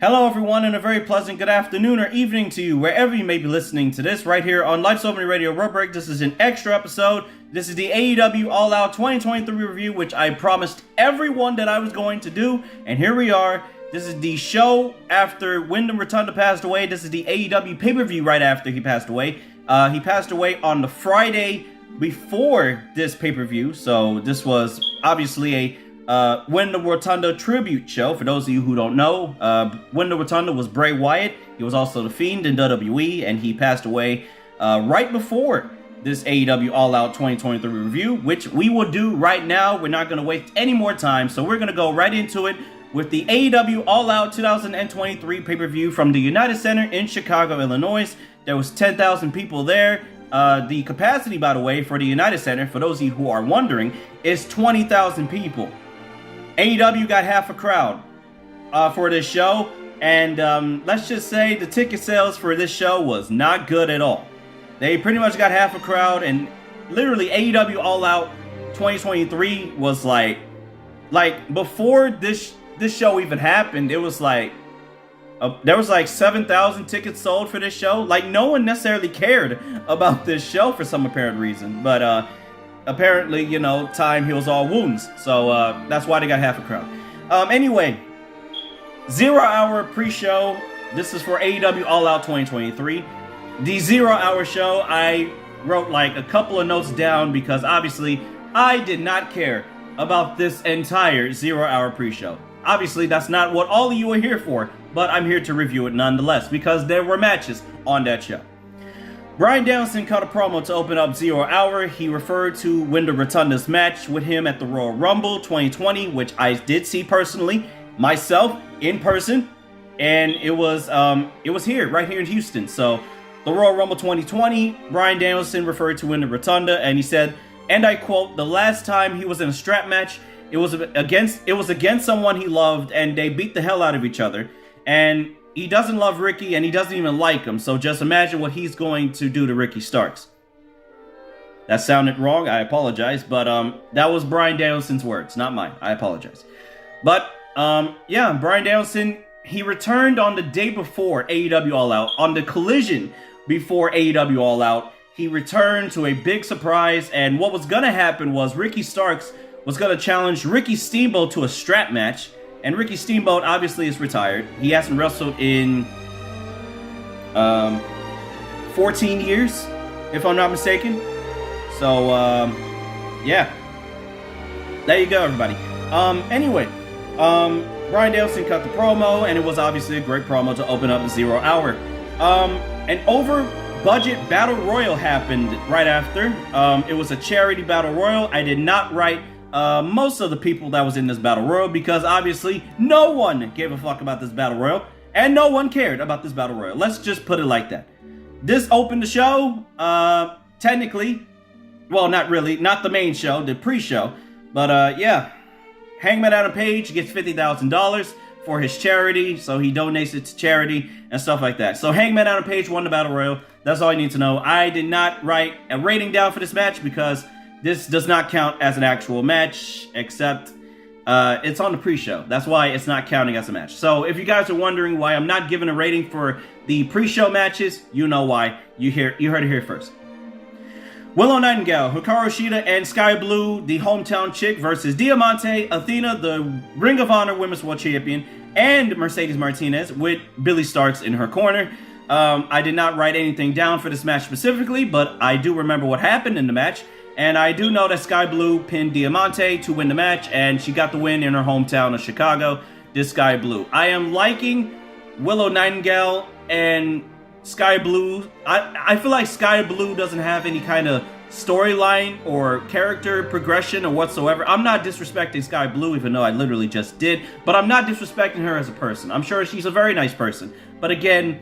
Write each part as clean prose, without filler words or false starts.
Hello everyone, and a very pleasant good afternoon or evening to you, wherever you may be listening to this, right here on Life's Opening Radio Road Break. This is an extra episode. This is the AEW All Out 2023 review, which I promised everyone that I was going to do, and here we are. This is the show after Wyndham Rotunda passed away. This is the AEW pay-per-view right after he passed away. He passed away on the Friday before this pay-per-view, so this was obviously a Wyndham Rotunda tribute show. For those of you who don't know, Wyndham Rotunda was Bray Wyatt. He was also the Fiend in WWE, and he passed away right before this AEW All Out 2023 review, which we will do right now. We're not going to waste any more time, so we're going to go right into it with the AEW All Out 2023 pay-per-view from the United Center in Chicago, Illinois. There was 10,000 people there. The capacity, by the way, for the United Center, for those of you who are wondering, is 20,000 people. AEW got half a crowd for this show, and let's just say the ticket sales for this show was not good at all. They pretty much got half a crowd, and literally AEW All Out 2023 was like before this show even happened, it was like there was like 7,000 tickets sold for this show. Like, no one necessarily cared about this show for some apparent reason, but apparently, you know, time heals all wounds. So that's why they got half a crowd. Anyway, 0 hour pre-show. This is for AEW All Out 2023. The 0 hour show, I wrote like a couple of notes down because obviously I did not care about this entire 0 hour pre-show. Obviously, that's not what all of you are here for, but I'm here to review it nonetheless because there were matches on that show. Bryan Danielson cut a promo to open up 0 hour. He referred to Wyndham Rotunda's match with him at the Royal Rumble 2020, which I did see personally, myself, in person, and it was here, right here in Houston. So, the Royal Rumble 2020, Bryan Danielson referred to Wyndham Rotunda, and he said, and I quote, "The last time he was in a strap match, it was against someone he loved, and they beat the hell out of each other, and he doesn't love Ricky, and he doesn't even like him, so just imagine what he's going to do to Ricky Starks." That sounded wrong, I apologize, but that was Bryan Danielson's words, not mine. I apologize. But, yeah, Bryan Danielson, he returned on the day before AEW All Out, on the collision before AEW All Out. He returned to a big surprise, and what was going to happen was Ricky Starks was going to challenge Ricky Steamboat to a strap match. And Ricky Steamboat obviously is retired. He hasn't wrestled in 14 years, if I'm not mistaken. So, yeah. There you go, everybody. Anyway, Bryan Danielson cut the promo, and it was obviously a great promo to open up 0 hour. An over-budget Battle Royal happened right after. It was a charity Battle Royal. I did not write most of the people that was in this Battle Royal because obviously no one gave a fuck about this Battle Royal and no one cared about this Battle Royal. Let's just put it like that. This opened the show, technically, well, not really, not the main show, the pre-show, but yeah, Hangman Adam Page gets $50,000 for his charity, so he donates it to charity and stuff like that. So Hangman Adam Page won the Battle Royal. That's all you need to know. I did not write a rating down for this match because this does not count as an actual match, except it's on the pre-show. That's why it's not counting as a match. So if you guys are wondering why I'm not giving a rating for the pre-show matches, you know why. You heard it here first. Willow Nightingale, Hikaru Shida, and Sky Blue, the hometown chick, versus Diamante, Athena, the Ring of Honor Women's World Champion, and Mercedes Martinez with Billy Starks in her corner. I did not write anything down for this match specifically, but I do remember what happened in the match. And I do know that Sky Blue pinned Diamante to win the match, and she got the win in her hometown of Chicago, this Sky Blue. I am liking Willow Nightingale and Sky Blue. I feel like Sky Blue doesn't have any kind of storyline or character progression or whatsoever. I'm not disrespecting Sky Blue, even though I literally just did, but I'm not disrespecting her as a person. I'm sure she's a very nice person. But again,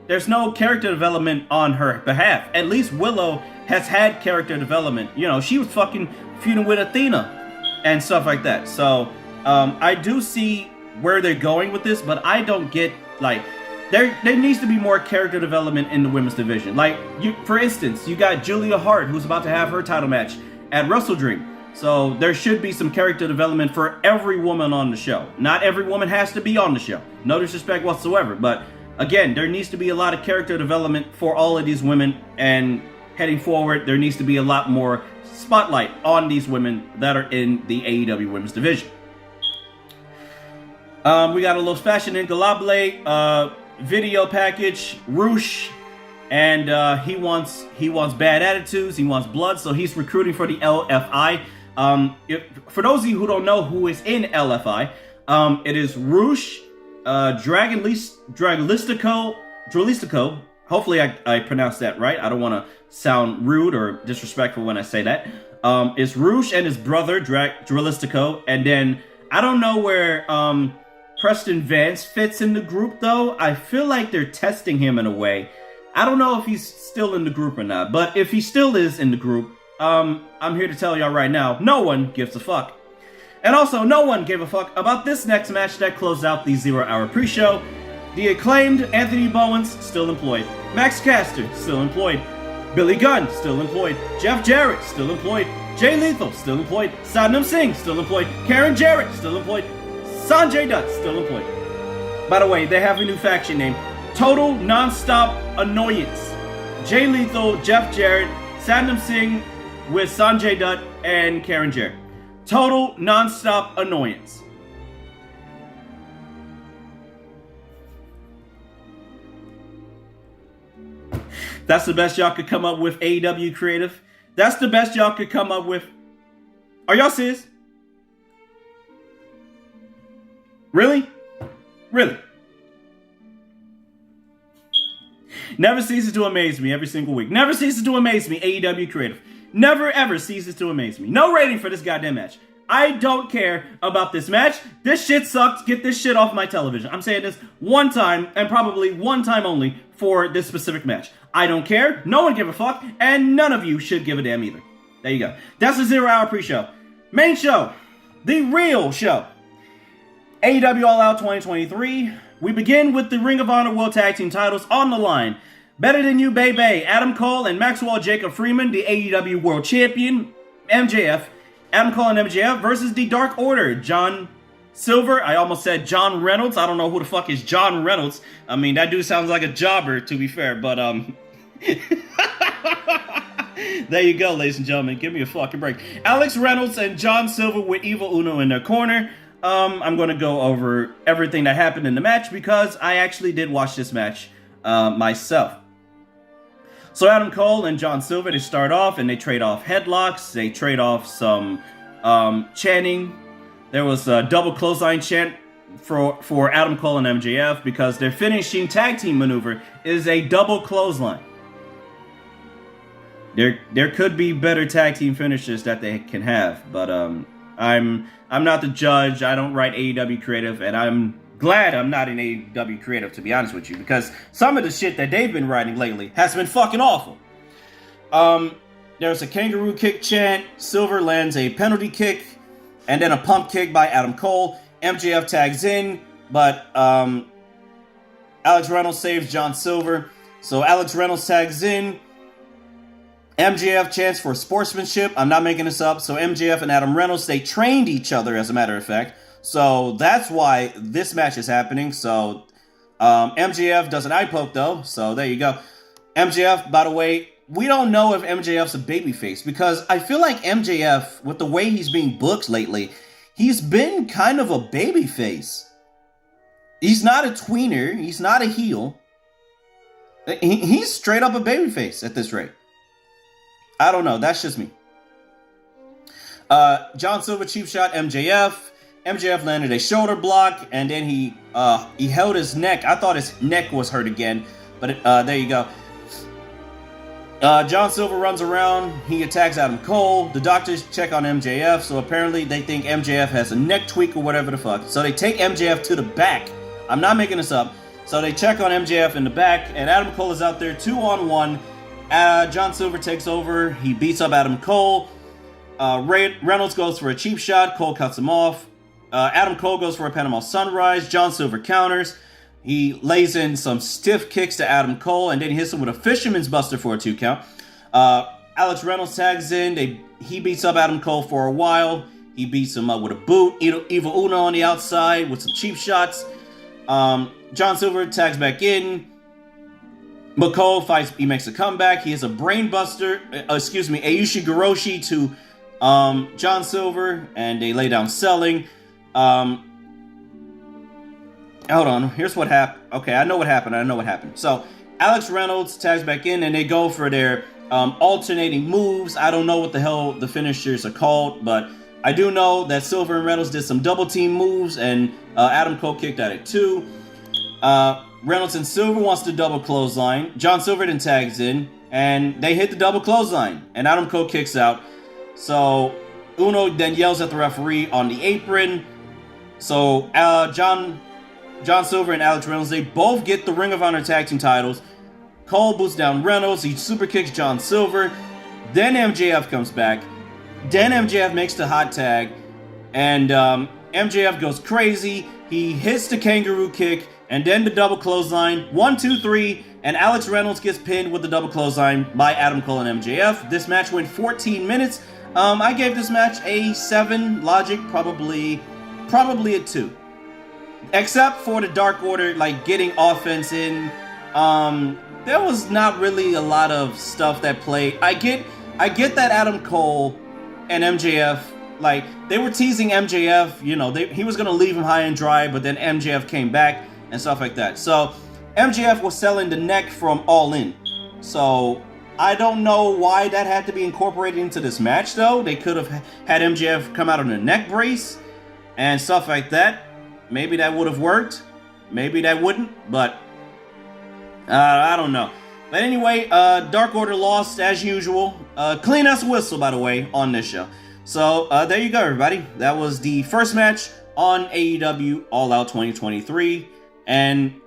there's no character development on her behalf. At least Willow has had character development. You know, she was fucking feuding with Athena and stuff like that. So, I do see where they're going with this, but I don't get, like, there needs to be more character development in the women's division. Like, for instance, you got Julia Hart, who's about to have her title match at Wrestle Dream. So there should be some character development for every woman on the show. Not every woman has to be on the show. No disrespect whatsoever. But again, there needs to be a lot of character development for all of these women. And heading forward, there needs to be a lot more spotlight on these women that are in the AEW Women's Division. We got a Los Fashion Ingalable video package, Roosh, and he wants bad attitudes, he wants blood, so he's recruiting for the LFI. For those of you who don't know who is in LFI, it is Roosh, Dralistico. Hopefully I pronounced that right. I don't want to sound rude or disrespectful when I say that. It's Roosh and his brother, Dralistico, and then I don't know where Preston Vance fits in the group, though. I feel like they're testing him in a way. I don't know if he's still in the group or not, but if he still is in the group, I'm here to tell y'all right now, no one gives a fuck. And also, no one gave a fuck about this next match that closed out the 0-hour pre-show. The acclaimed Anthony Bowens, still employed. Max Caster, still employed. Billy Gunn, still employed. Jeff Jarrett, still employed. Jay Lethal, still employed. Satnam Singh, still employed. Karen Jarrett, still employed. Sanjay Dutt, still employed. By the way, they have a new faction name. Total Non-Stop Annoyance. Jay Lethal, Jeff Jarrett, Satnam Singh with Sanjay Dutt and Karen Jarrett. Total Non-Stop Annoyance. That's the best y'all could come up with, AEW Creative. That's the best y'all could come up with. Are y'all serious? Really? Really? Never ceases to amaze me every single week. Never ceases to amaze me, AEW Creative. Never ever ceases to amaze me. No rating for this goddamn match. I don't care about this match. This shit sucks. Get this shit off my television. I'm saying this one time, and probably one time only, for this specific match. I don't care. No one give a fuck. And none of you should give a damn either. There you go. That's the 0-hour pre-show. Main show. The real show. AEW All Out 2023. We begin with the Ring of Honor World Tag Team titles on the line. Better Than You, Baby. Adam Cole and Maxwell Jacob Freeman, the AEW World Champion. MJF. Adam Cole and MJF versus the Dark Order. John Silver. I almost said John Reynolds. I don't know who the fuck is John Reynolds. I mean, that dude sounds like a jobber, to be fair. But, there you go, ladies and gentlemen. Give me a fucking break. Alex Reynolds and John Silver with Evil Uno in their corner. I'm going to go over everything that happened in the match because I actually did watch this match myself. So Adam Cole and John Silver, they start off and they trade off headlocks. They trade off some chanting. There was a double clothesline chant for Adam Cole and MJF because their finishing tag team maneuver is a double clothesline. There could be better tag team finishes that they can have, but I'm not the judge. I don't write AEW Creative, and I'm glad I'm not in AEW Creative, to be honest with you, because some of the shit that they've been writing lately has been fucking awful. There's a kangaroo kick chant. Silver lands a penalty kick, and then a pump kick by Adam Cole. MJF tags in, but Alex Reynolds saves John Silver. So Alex Reynolds tags in. MJF chants for sportsmanship. I'm not making this up. So MJF and Adam Reynolds, they trained each other, as a matter of fact. So that's why this match is happening. So MJF does an eye poke, though. So there you go. MJF, by the way, we don't know if MJF's a babyface because I feel like MJF, with the way he's being booked lately, he's been kind of a babyface. He's not a tweener. He's not a heel. He's straight up a babyface at this rate. I don't know. That's just me. John Silver cheap shot MJF. MJF landed a shoulder block, and then he held his neck. I thought his neck was hurt again, but there you go. John Silver runs around. He attacks Adam Cole. The doctors check on MJF, so apparently they think MJF has a neck tweak or whatever the fuck. So they take MJF to the back. I'm not making this up. So they check on MJF in the back, and Adam Cole is out there 2-on-1. John Silver takes over. He beats up Adam Cole. Reynolds goes for a cheap shot. Cole cuts him off. Adam Cole goes for a Panama Sunrise. John Silver counters. He lays in some stiff kicks to Adam Cole, and then he hits him with a Fisherman's Buster for a 2 count. Alex Reynolds tags in. he beats up Adam Cole for a while. He beats him up with a boot. Evil Uno on the outside with some cheap shots. John Silver tags back in. But Cole fights. He makes a comeback. He has a brainbuster. Ayushi Goroshi to John Silver, and they lay down selling. Hold on. Here's what happened. Okay, I know what happened. So Alex Reynolds tags back in, and they go for their alternating moves. I don't know what the hell the finishers are called, but I do know that Silver and Reynolds did some double team moves, and Adam Cole kicked at it too. Reynolds and Silver wants to double clothesline. John Silver then tags in, and they hit the double clothesline, and Adam Cole kicks out. So Uno then yells at the referee on the apron. So John Silver and Alex Reynolds, they both get the Ring of Honor tag team titles. Cole boots down Reynolds. He super kicks John Silver. Then MJF comes back. Then MJF makes the hot tag, and MJF goes crazy. He hits the kangaroo kick, and then the double clothesline. 1, 2, 3, and Alex Reynolds gets pinned with the double clothesline by Adam Cole and MJF. This match went 14 minutes. I gave this match a 7. Logic, probably a 2. Except for the Dark Order, like, getting offense in. There was not really a lot of stuff that played. I get that Adam Cole and MJF, like, they were teasing MJF, you know, he was going to leave him high and dry, but then MJF came back and stuff like that. So MJF was selling the neck from All In. So I don't know why that had to be incorporated into this match, though. They could have had MJF come out on a neck brace and stuff like that. Maybe that would have worked. Maybe that wouldn't, but I don't know. But anyway, Dark Order lost as usual. Clean as a whistle, by the way, on this show. So there you go, everybody. That was the first match on AEW All Out 2023. And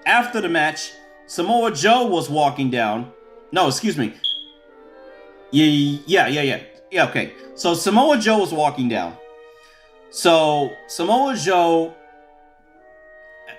after the match, Samoa Joe was walking down. No, excuse me. Yeah, okay. So Samoa Joe was walking down. So Samoa Joe,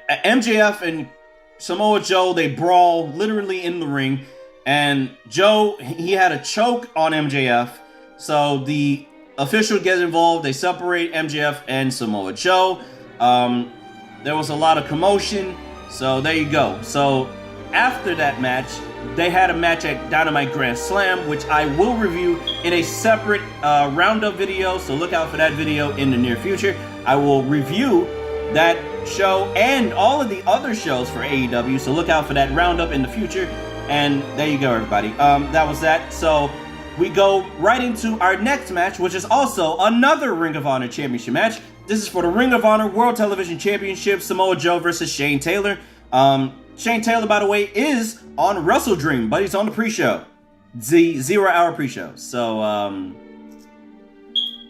MJF and Samoa Joe, they brawl literally in the ring. And Joe, he had a choke on MJF. So the official gets involved. They separate MJF and Samoa Joe. There was a lot of commotion. So there you go. So after that match, they had a match at Dynamite Grand Slam, which I will review in a separate roundup video. So look out for that video in the near future. I will review that show and all of the other shows for AEW. So look out for that roundup in the future. And there you go, everybody. That was that. So we go right into our next match, which is also another Ring of Honor Championship match. This is for the Ring of Honor World Television Championship, Samoa Joe versus Shane Taylor. Shane Taylor, by the way, is on Wrestle Dream, but he's on the pre-show. The 0-hour pre-show. So,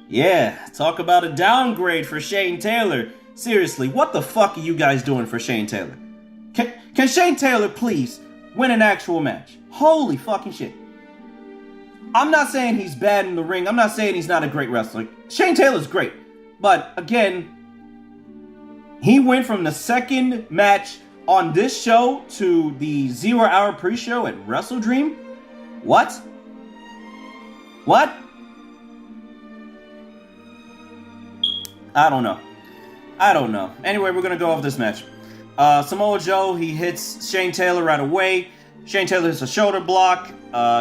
yeah, talk about a downgrade for Shane Taylor. Seriously, what the fuck are you guys doing for Shane Taylor? Can Shane Taylor please win an actual match? Holy fucking shit. I'm not saying he's bad in the ring. I'm not saying he's not a great wrestler. Shane Taylor's great. But, again, he went from the second match on this show to the 0-hour pre-show at Wrestle Dream? What? What? I don't know. Anyway, we're going to go off this match. Samoa Joe, he hits Shane Taylor right away. Shane Taylor hits a shoulder block.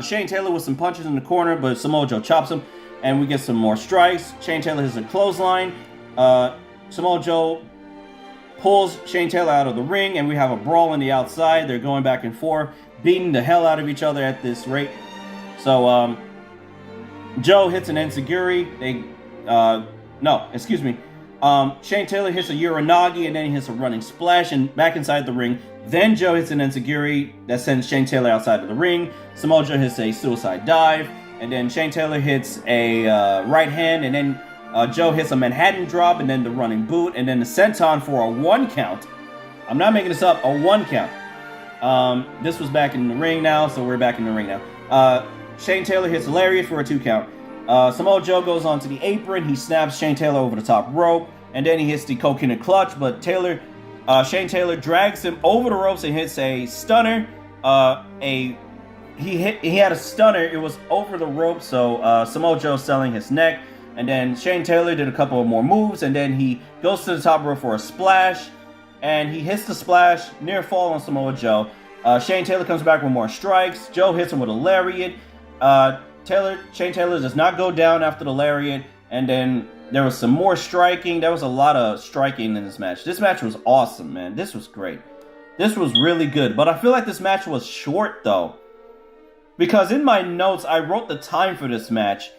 Shane Taylor with some punches in the corner, but Samoa Joe chops him. And we get some more strikes. Shane Taylor hits a clothesline. Samoa Joe pulls Shane Taylor out of the ring, and we have a brawl on the outside. They're going back and forth, beating the hell out of each other at this rate. So, Joe hits an enziguri. Shane Taylor hits a uranagi, and then he hits a running splash and back inside the ring. Then Joe hits an enziguri that sends Shane Taylor outside of the ring. Samoa Joe hits a suicide dive, and then Shane Taylor hits a right hand, and then Joe hits a Manhattan drop, and then the running boot, and then the senton for a 1 count. I'm not making this up, a 1 count. This was back in the ring now, so we're back in the ring now. Shane Taylor hits a lariat for a 2 count. Samoa Joe goes onto the apron. He snaps Shane Taylor over the top rope, and then he hits the coconut clutch, but Shane Taylor drags him over the ropes and hits a stunner, a he had a stunner. It was over the rope, so Samoa Joe selling his neck. And then Shane Taylor did a couple of more moves, and then he goes to the top rope for a splash, and he hits the splash, near fall on Samoa Joe. Shane Taylor comes back with more strikes. Joe hits him with a lariat. Shane Taylor does not go down after the lariat, and then there was some more striking. There was a lot of striking in this match. This match was awesome, man. This was great. This was really good, but I feel like this match was short, though, because in my notes, I wrote the time for this match.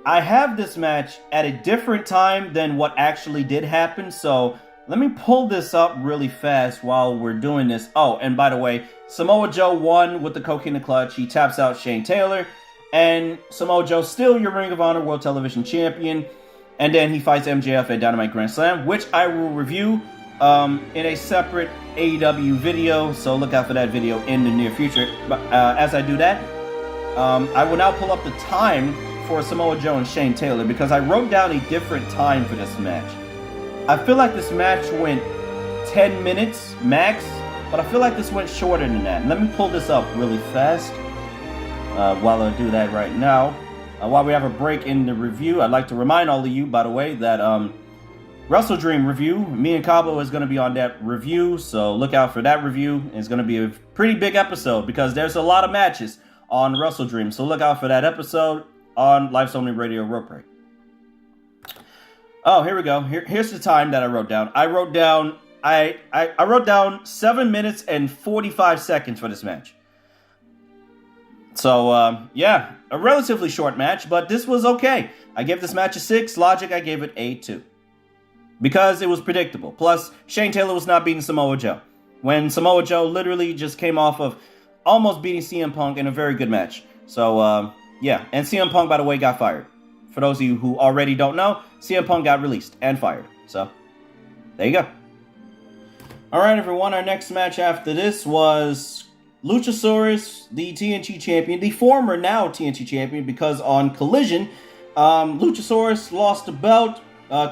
I have this match at a different time than what actually did happen, so let me pull this up really fast while we're doing this. Oh, and by the way, Samoa Joe won with the Coke in the Clutch. He taps out Shane Taylor, and Samoa Joe still your Ring of Honor World Television Champion, and then he fights MJF at Dynamite Grand Slam, which I will review in a separate AEW video, so look out for that video in the near future. But as I do that, I will now pull up the time for Samoa Joe and Shane Taylor, because I wrote down a different time for this match. I feel like this match went 10 minutes max, but I feel like this went shorter than that. Let me pull this up really fast while I do that right now. While we have a break in the review, I'd like to remind all of you, by the way, that Wrestle Dream review, me and Cabo is going to be on that review, so look out for that review. It's going to be a pretty big episode because there's a lot of matches on Wrestle Dream, so look out for that episode on Life's Only Radio Rope Break. Oh, here we go. Here's the time that I wrote down. I wrote down 7 minutes and 45 seconds for this match. So, yeah, a relatively short match, but this was okay. I gave this match a 6. Logic, I gave it a 2. Because it was predictable. Plus, Shane Taylor was not beating Samoa Joe, when Samoa Joe literally just came off of almost beating CM Punk in a very good match. So, yeah, and CM Punk, by the way, got fired. For those of you who already don't know, CM Punk got released and fired. So, there you go. Alright, everyone, our next match after this was Luchasaurus, the TNT champion, the former now TNT champion, because on Collision, Luchasaurus lost the belt.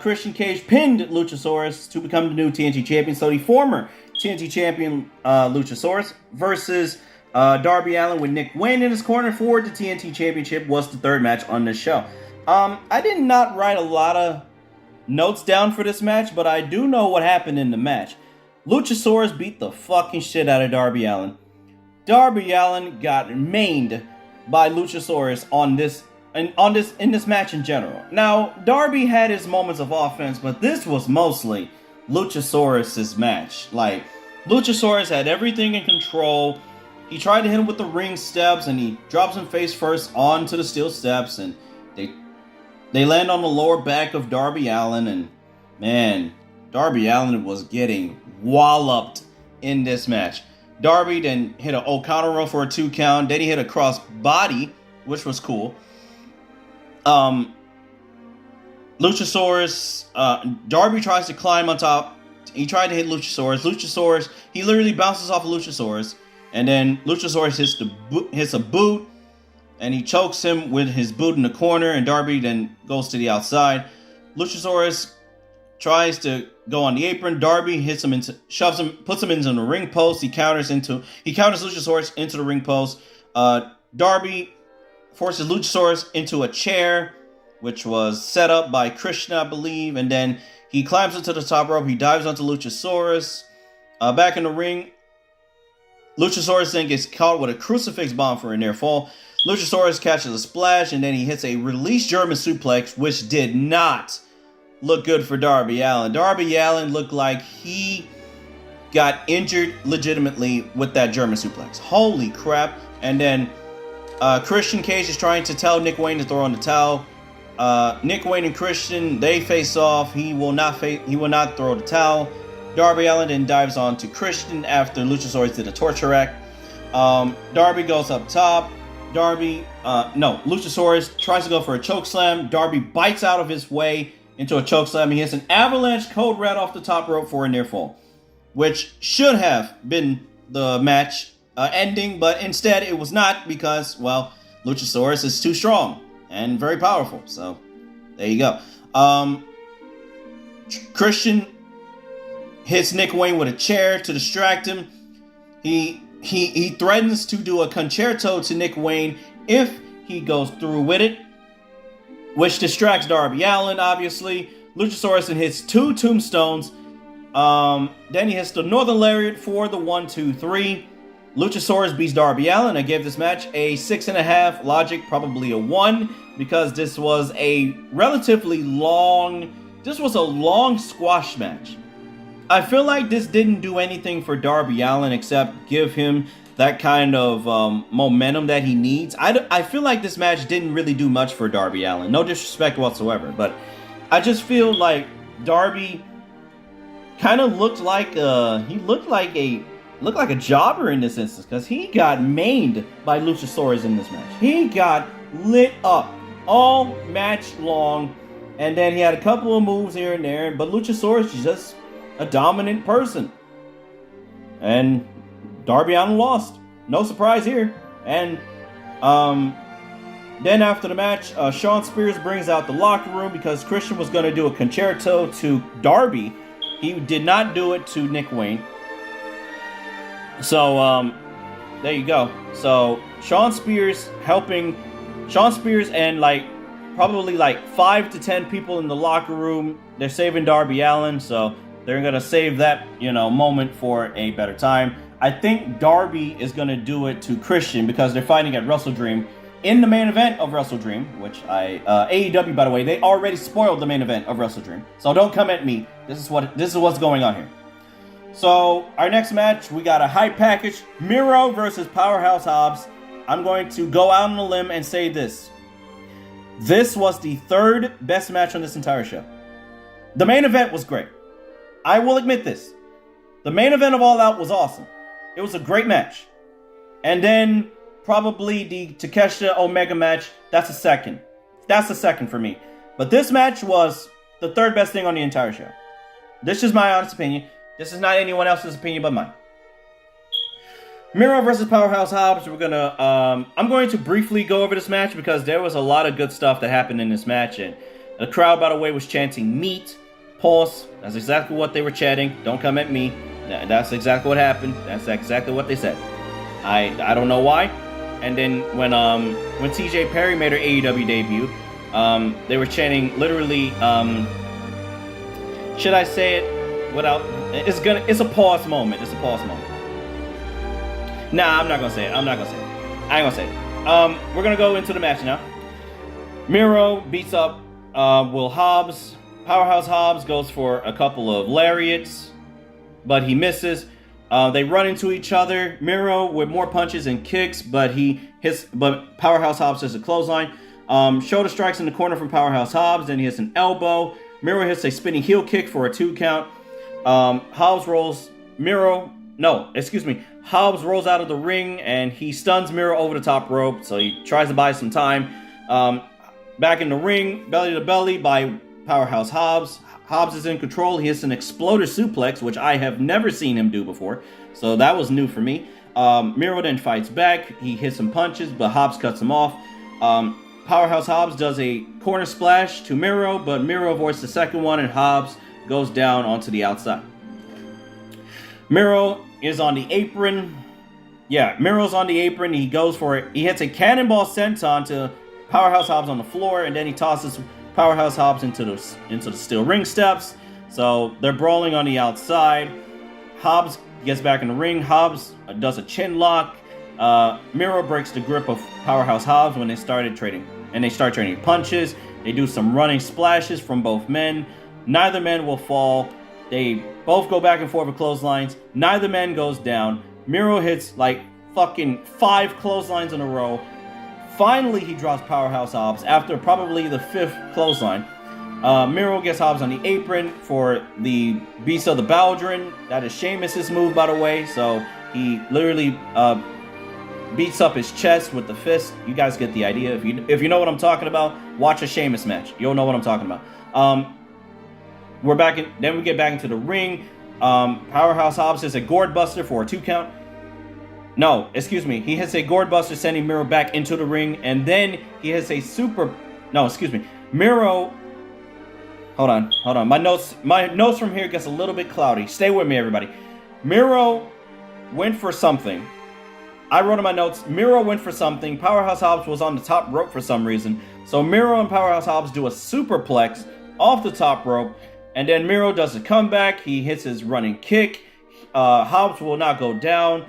Christian Cage pinned Luchasaurus to become the new TNT champion. So the former TNT champion, Luchasaurus, versus Darby Allin with Nick Wayne in his corner for the TNT championship was the third match on this show. I did not write a lot of notes down for this match, but I do know what happened in the match. Luchasaurus beat the fucking shit out of Darby Allin. Darby Allin got mained by Luchasaurus in this match in general. Now, Darby had his moments of offense, but this was mostly Luchasaurus' match. Like, Luchasaurus had everything in control. He tried to hit him with the ring steps, and he drops him face first onto the steel steps, and they land on the lower back of Darby Allin, and man, Darby Allin was getting walloped in this match. Darby then hit an O'Connor roll for a 2 count. Then he hit a cross body, which was cool. Luchasaurus, Darby tries to climb on top. He tried to hit Luchasaurus, he literally bounces off of Luchasaurus, and then Luchasaurus hits a boot, and he chokes him with his boot in the corner, and Darby then goes to the outside. Luchasaurus tries to go on the apron. Darby puts him into the ring post. He counters Luchasaurus into the ring post. Darby forces Luchasaurus into a chair, which was set up by Krishna, I believe, and then he climbs into the top rope. He dives onto Luchasaurus. Back in the ring, Luchasaurus then gets caught with a crucifix bomb for a near fall. Luchasaurus catches a splash, and then he hits a release German suplex, which did not look good for Darby Allin. Darby Allin looked like he got injured legitimately with that German suplex. Holy crap. And then Christian Cage is trying to tell Nick Wayne to throw in the towel. Nick Wayne and Christian, they face off. He will not throw the towel. Darby Allin then dives on to Christian after Luchasaurus did a torture rack. Darby goes up top. Luchasaurus tries to go for a chokeslam. Darby bites out of his way into a chokeslam. He hits an avalanche code red off the top rope for a near fall, which should have been the match ending, but instead it was not because, well, Luchasaurus is too strong and very powerful. So there you go. Christian hits Nick Wayne with a chair to distract him. He he threatens to do a concerto to Nick Wayne if he goes through with it, which distracts Darby Allin, obviously. Luchasaurus hits 2 tombstones. Then he hits the Northern Lariat for the 1-2-3. Luchasaurus beats Darby Allin. I gave this match a 6.5. Logic, probably a 1, because this was a relatively long... This was a long squash match. I feel like this didn't do anything for Darby Allin except give him that kind of momentum that he needs. I feel like this match didn't really do much for Darby Allin. No disrespect whatsoever, but I just feel like Darby kind of looked like a jobber in this instance, because he got mained by Luchasaurus in this match. He got lit up all match long, and then he had a couple of moves here and there, but Luchasaurus is just a dominant person. And Darby Allin lost. No surprise here. And then after the match, Shawn Spears brings out the locker room because Christian was going to do a concerto to Darby. He did not do it to Nick Wayne. So, there you go. So, Shawn Spears and probably 5 to 10 people in the locker room. They're saving Darby Allin, so they're going to save that, moment for a better time. I think Darby is going to do it to Christian because they're fighting at Wrestle Dream in the main event of Wrestle Dream, which AEW, by the way, they already spoiled the main event of Wrestle Dream. So don't come at me. This is what's going on here. So our next match, we got a hype package: Miro versus Powerhouse Hobbs. I'm going to go out on a limb and say this. This was the 3rd best match on this entire show. The main event was great. I will admit this. The main event of All Out was awesome. It was a great match. And then probably the Takeshita Omega match, that's a second. That's a second for me. But this match was the 3rd best thing on the entire show. This is my honest opinion. This is not anyone else's opinion but mine. Miro versus Powerhouse Hobbs. I'm going to briefly go over this match because there was a lot of good stuff that happened in this match. And the crowd, by the way, was chanting meat. Pause. That's exactly what they were chanting. Don't come at me. That's exactly what happened. That's exactly what they said. I don't know why. And then when TJ Perry made her AEW debut, they were chanting literally. Should I say it without? It's a pause moment. It's a pause moment. Nah, I'm not gonna say it. I ain't gonna say it. We're gonna go into the match now. Miro beats up Will Hobbs. Powerhouse Hobbs goes for a couple of lariats, but he misses. They run into each other. Miro with more punches and kicks, but Powerhouse Hobbs hits a clothesline. Shoulder strikes in the corner from Powerhouse Hobbs, then he hits an elbow. Miro hits a spinning heel kick for a 2 count. Hobbs rolls out of the ring and he stuns Miro over the top rope, so he tries to buy some time. Back in the ring, belly to belly by Powerhouse Hobbs. Hobbs is in control. He hits an exploder suplex, which I have never seen him do before, so that was new for me. Miro then fights back. He hits some punches, but Hobbs cuts him off. Powerhouse Hobbs does a corner splash to Miro, but Miro avoids the second one, and Hobbs goes down onto the outside. Miro is on the apron. Yeah, Miro's on the apron. He goes for it. He hits a cannonball senton to Powerhouse Hobbs on the floor, and then he tosses Powerhouse Hobbs into the steel ring steps. So they're brawling on the outside. Hobbs gets back in the ring. Hobbs does a chin lock. Miro breaks the grip of Powerhouse Hobbs when they start trading punches. They do some running splashes from both men. Neither man will fall. They both go back and forth with clotheslines. Neither man goes down. Miro hits fucking 5 clotheslines in a row. Finally, he drops Powerhouse Hobbs after probably the 5th clothesline. Miro gets Hobbs on the apron for the Beast of the Baldwin. That is Sheamus' move, by the way. So he literally beats up his chest with the fist. You guys get the idea. If you know what I'm talking about, watch a Sheamus match. You'll know what I'm talking about. Then we get back into the ring. Powerhouse Hobbs hits a gourd buster for a 2 count. No, excuse me. He hits a gourd buster, sending Miro back into the ring, and then he hits a Miro. Hold on. My notes from here gets a little bit cloudy. Stay with me, everybody. Miro went for something, I wrote in my notes, Miro went for something. Powerhouse Hobbs was on the top rope for some reason. So Miro and Powerhouse Hobbs do a superplex off the top rope. And then Miro does a comeback. He hits his running kick. Hobbs will not go down.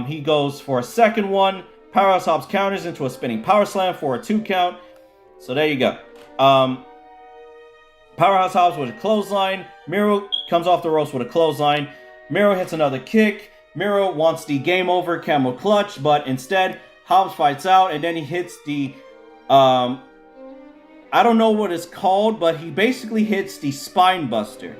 He goes for a second one. Powerhouse Hobbs counters into a spinning power slam for a 2 count. So there you go. Powerhouse Hobbs with a clothesline. Miro comes off the ropes with a clothesline. Miro hits another kick. Miro wants the game over camel clutch, but instead Hobbs fights out, and then he hits the I don't know what it's called, but he basically hits the spine buster.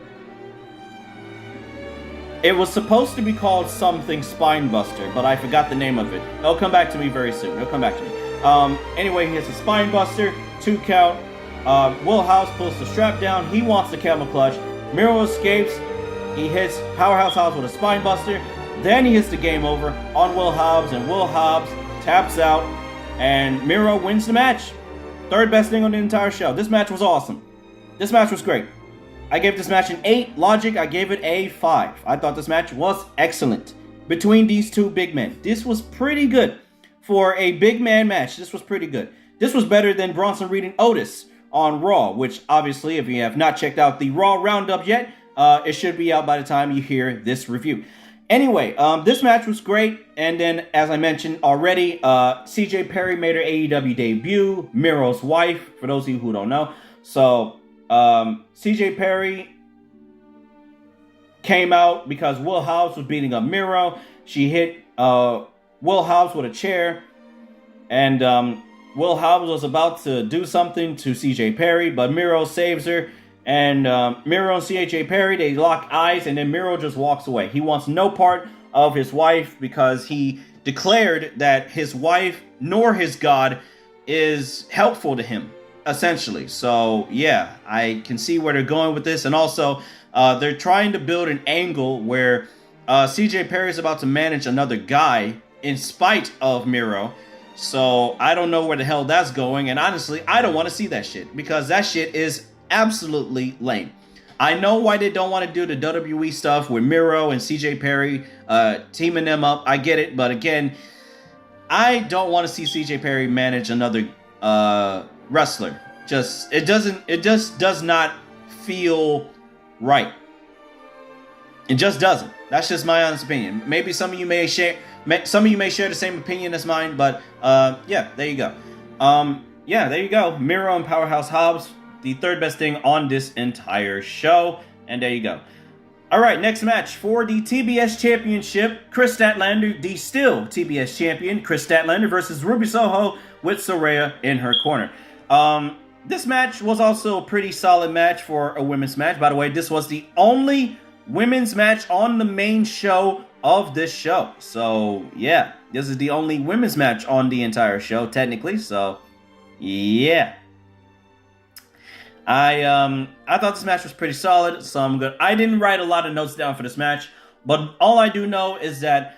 It was supposed to be called something spine buster, but I forgot the name of it. It'll come back to me very soon. It'll come back to me. Anyway, he hits a spine buster, 2 count. Will Hobbs pulls the strap down. He wants the camel clutch. Miro escapes. He hits Powerhouse Hobbs with a spine buster. Then he hits the game over on Will Hobbs, and Will Hobbs taps out, and Miro wins the match. Third best thing on the entire show. This match was awesome. This match was great. I gave this match an 8. Logic, I gave it a 5. I thought this match was excellent between these two big men. This was pretty good for a big man match. This was pretty good. This was better than Bronson Reed and Otis on Raw, which obviously, if you have not checked out the Raw Roundup yet, it should be out by the time you hear this review. Anyway, this match was great, and then, as I mentioned already, CJ Perry made her AEW debut, Miro's wife, for those of you who don't know. So, CJ Perry came out because Will Hobbs was beating up Miro. She hit Will Hobbs with a chair, and Will Hobbs was about to do something to CJ Perry, but Miro saves her. And Miro and CJ Perry, they lock eyes, and then Miro just walks away. He wants no part of his wife because he declared that his wife nor his god is helpful to him, essentially. So, yeah, I can see where they're going with this. And also, they're trying to build an angle where CJ Perry is about to manage another guy in spite of Miro. So, I don't know where the hell that's going. And honestly, I don't want to see that shit because that shit is absolutely lame. I know why they don't want to do the WWE stuff with Miro and CJ Perry teaming them up. I get it, but again, I don't want to see CJ Perry manage another wrestler. It just does not feel right. It just doesn't. That's just my honest opinion. Maybe some of you may share the same opinion as mine, but yeah, there you go. Yeah, there you go. Miro and Powerhouse Hobbs, the third best thing on this entire show. And there you go. All right, next match for the TBS Championship. Kris Statlander, the still TBS champion. Kris Statlander versus Ruby Soho with Saraya in her corner. This match was also a pretty solid match for a women's match. By the way, this was the only women's match on the main show of this show. So, yeah, this is the only women's match on the entire show, technically. So, yeah. I thought this match was pretty solid, so I'm good. I didn't write a lot of notes down for this match, but all I do know is that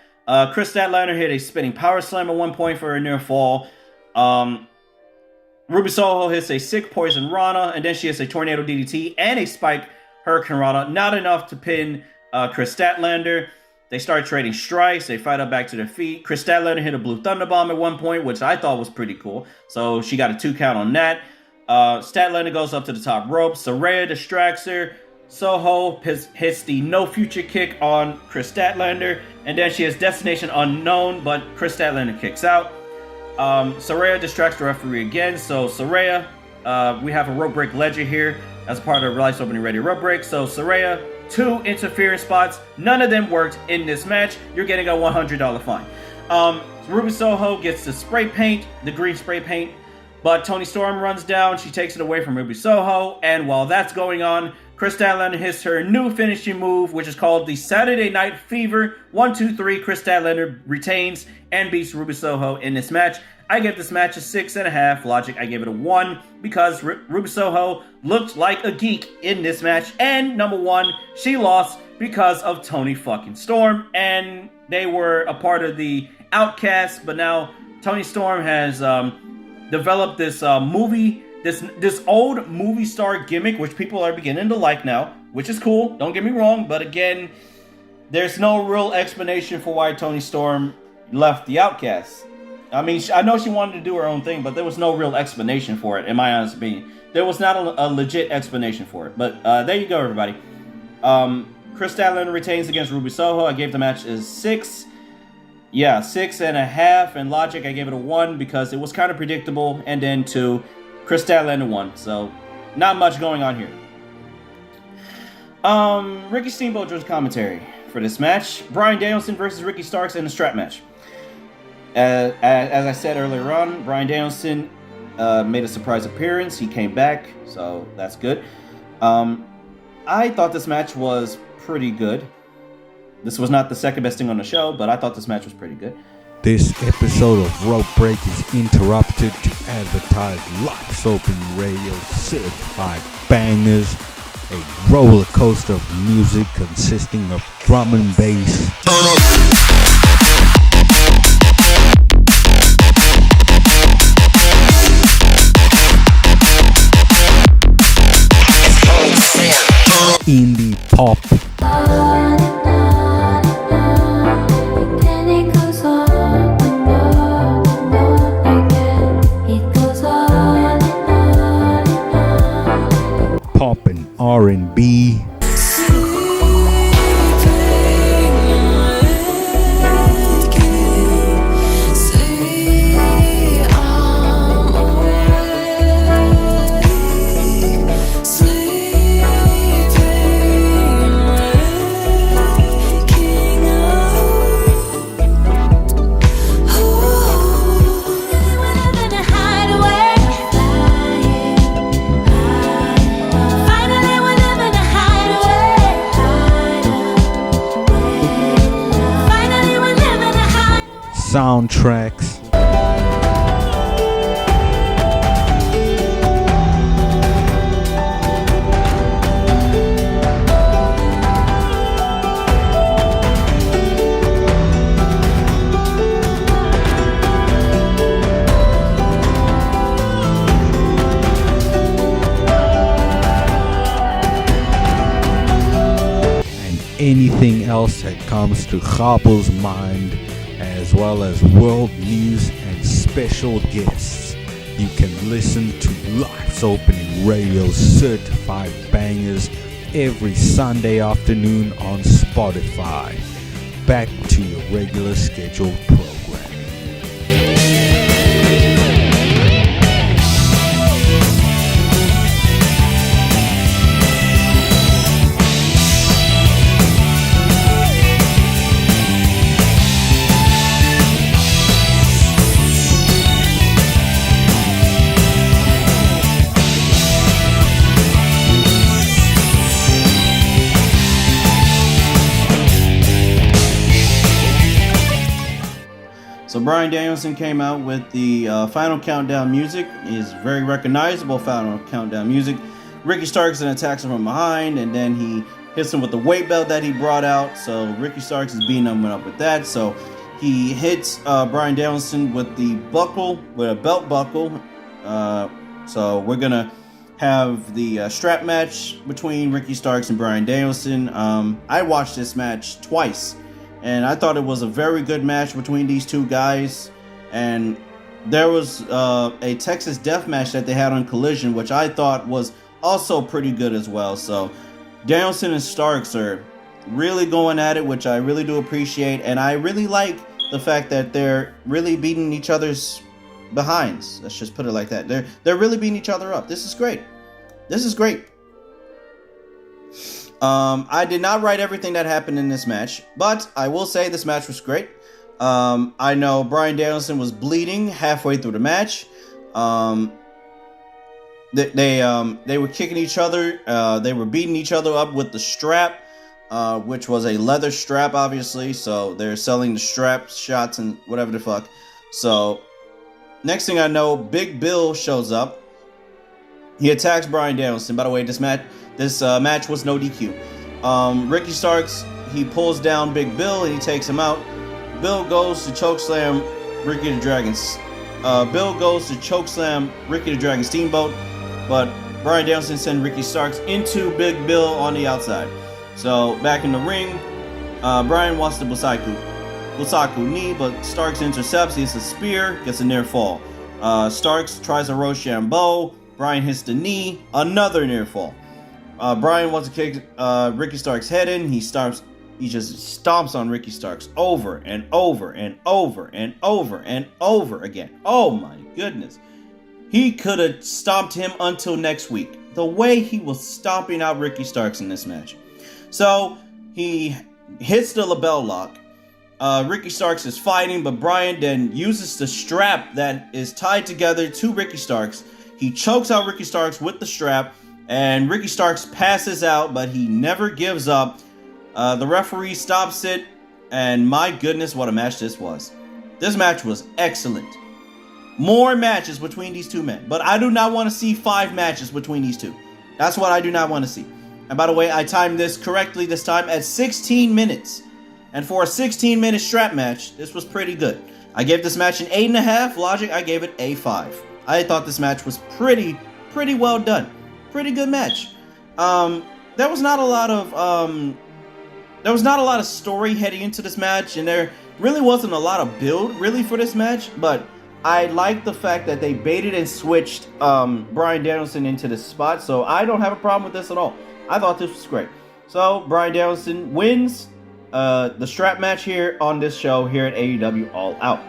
Kris Statlander hit a spinning power slam at one point for a near fall. Ruby Soho hits a sick poison Rana, and then she hits a tornado DDT and a spike Hurricane Rana. Not enough to pin Kris Statlander. They start trading strikes. They fight up back to their feet. Kris Statlander hit a blue thunder bomb at one point, which I thought was pretty cool. So she got a 2 count on that. Statlander goes up to the top rope. Saraya distracts her. Soho hits the no future kick on Kris Statlander. And then she has Destination Unknown, but Kris Statlander kicks out. Saraya distracts the referee again. So Saraya, we have a rope break ledger here as part of Lights Opening Radio rope break. So Saraya, 2 interference spots. None of them worked in this match. You're getting a $100 fine. Ruby Soho gets the spray paint, the green spray paint. But Toni Storm runs down. She takes it away from Ruby Soho. And while that's going on, Kris Statlander hits her new finishing move, which is called the Saturday Night Fever. 1, 2, 3. Kris Statlander retains and beats Ruby Soho in this match. I give this match a 6.5. Logic, I give it a 1 because Ruby Soho looked like a geek in this match. And number 1, she lost because of Toni fucking Storm. And they were a part of the Outcast, but now Toni Storm has developed this this old movie star gimmick, which people are beginning to like now, which is cool. Don't get me wrong, but again, there's no real explanation for why Toni Storm left the Outcasts. I mean, I know she wanted to do her own thing, but there was no real explanation for it, in my honest opinion. There was not a legit explanation for it. But there you go, everybody. Kris Statlander retains against Ruby Soho. I gave the match a 6. Yeah, 6.5. And logic, I gave it a 1 because it was kind of predictable. And then 2, Kris Statlander won. So, not much going on here. Ricky Steamboat does commentary for this match. Bryan Danielson versus Ricky Starks in a strap match. As I said earlier on, Bryan Danielson made a surprise appearance. He came back, so that's good. I thought this match was pretty good. This was not the second best thing on the show, but I thought this match was pretty good. This episode of Rope Break is interrupted to advertise Life's Open Radio certified bangers, a roller coaster of music consisting of drum and bass. Indie pop. Pop and R&B. Soundtracks. And anything else that comes to Hobbs' mind, as well as world news and special guests. You can listen to Life's Opening Radio certified bangers every Sunday afternoon on Spotify. Back to your regular scheduled programming. So Bryan Danielson came out with the final countdown music. Is very recognizable final countdown music. Ricky Starks then attacks him from behind, and then he hits him with the weight belt that he brought out. So Ricky Starks is beating him up with that. So he hits Bryan Danielson with the buckle, with a belt buckle. So we're gonna have the strap match between Ricky Starks and Bryan Danielson. I watched this match twice, and I thought it was a very good match between these two guys. And there was a Texas Death match that they had on Collision, which I thought was also pretty good as well. So Danielson and Starks are really going at it, which I really do appreciate. And I really like the fact that they're really beating each other's behinds. Let's just put it like that. They're really beating each other up. This is great. This is great. I did not write everything that happened in this match, but I will say this match was great. I know Bryan Danielson was bleeding halfway through the match. They were kicking each other. They were beating each other up with the strap, which was a leather strap, obviously. So they're selling the strap shots and whatever the fuck. So next thing I know, Big Bill shows up. He attacks Bryan Danielson. By the way, this match was no DQ. Ricky Starks, he pulls down Big Bill and he takes him out. Bill goes to chokeslam Ricky the Dragon. Bill goes to chokeslam Ricky the Dragon Steamboat, but Bryan Danielson sends Ricky Starks into Big Bill on the outside. So back in the ring, Bryan wants the Busaiku. Usaku knee, but Starks intercepts. He hits a spear, gets a near fall. Starks tries a Rochambeau. Bryan hits the knee, another near fall. Bryan wants to kick Ricky Starks' head in. He just stomps on Ricky Starks over and over and over and over and over again. Oh my goodness. He could have stomped him until next week. The way he was stomping out Ricky Starks in this match. So he hits the label lock. Ricky Starks is fighting, but Bryan then uses the strap that is tied together to Ricky Starks. He chokes out Ricky Starks with the strap, and Ricky Starks passes out, but he never gives up. The referee stops it, and my goodness, what a match this was. This match was excellent. More matches between these two men, but I do not want to see 5 matches between these two. That's what I do not want to see. And by the way, I timed this correctly this time at 16 minutes. And for a 16-minute strap match, this was pretty good. I gave this match an 8.5. Logic, I gave it a 5. I thought this match was pretty well done. Pretty good match. There was not a lot of story heading into this match, and there really wasn't a lot of build really for this match. But I like the fact that they baited and switched Bryan Danielson into this spot, so I don't have a problem with this at all. I thought this was great. So Bryan Danielson wins the strap match here on this show here at AEW All Out.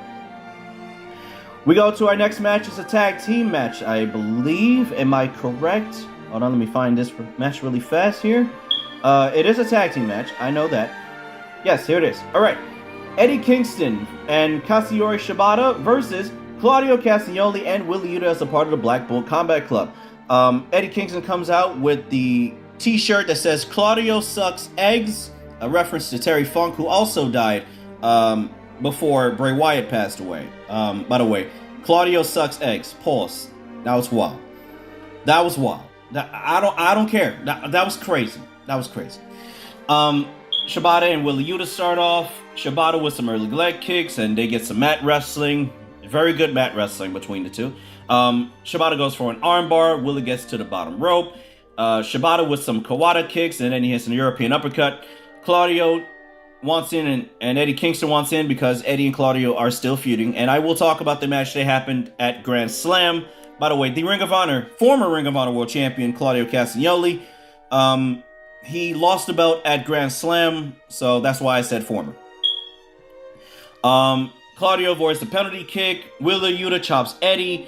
We go to our next match. It's a tag team match, I believe. Am I correct? Hold on, let me find this match really fast here. It is a tag team match. I know that. Yes, here it is. All right. Eddie Kingston and Katsuyori Shibata versus Claudio Castagnoli and Wheeler Yuta as a part of the Blackpool Combat Club. Eddie Kingston comes out with the t-shirt that says Claudio sucks eggs, a reference to Terry Funk, who also died before Bray Wyatt passed away. By the way, Claudio sucks eggs. Pause. That was wild. That was wild. I don't care. That was crazy. That was crazy. Shibata and Wheeler Yuta start off. Shibata with some early leg kicks, and they get some mat wrestling. Very good mat wrestling between the two. Shibata goes for an armbar. Wheeler gets to the bottom rope. Shibata with some Kawada kicks, and then he hits an European uppercut. Claudio wants in, and Eddie Kingston wants in because Eddie and Claudio are still feuding. And I will talk about the match that happened at Grand Slam. By the way, the former Ring of Honor World Champion, Claudio Castagnoli, he lost the belt at Grand Slam, so that's why I said former. Claudio avoids the penalty kick. Wheeler Yuta chops Eddie.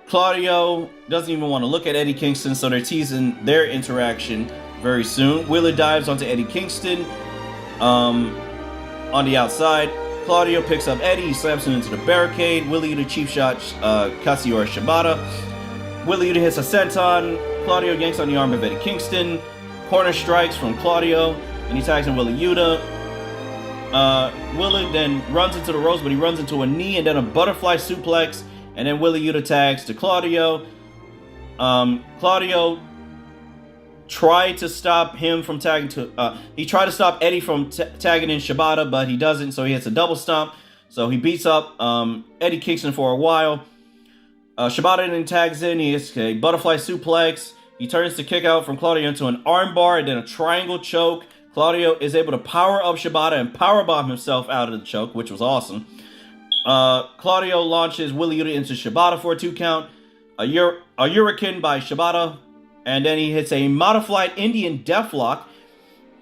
Claudio doesn't even want to look at Eddie Kingston, so they're teasing their interaction very soon. Wheeler dives onto Eddie Kingston on the outside. Claudio picks up Eddie. He slams him into the barricade. Wheeler Yuta cheap shot Katsuyori Shibata. Wheeler Yuta hits a senton. Claudio yanks on the arm of Eddie Kingston. Corner strikes from Claudio, and he tags in Wheeler Yuta. Wheeler then runs into the ropes, but he runs into a knee and then a butterfly suplex, and then Wheeler Yuta tags to Claudio. Claudio tried to stop him from tagging to... he tried to stop Eddie from tagging in Shibata, but he doesn't, so he hits a double stomp. So he beats up Eddie Kingston for a while. Shibata then tags in. He hits a butterfly suplex. He turns the kick out from Claudio into an armbar and then a triangle choke. Claudio is able to power up Shibata and powerbomb himself out of the choke, which was awesome. Claudio launches Wheeler Yuta into Shibata for a 2 count. A Hurricane by Shibata. And then he hits a modified Indian Deathlock.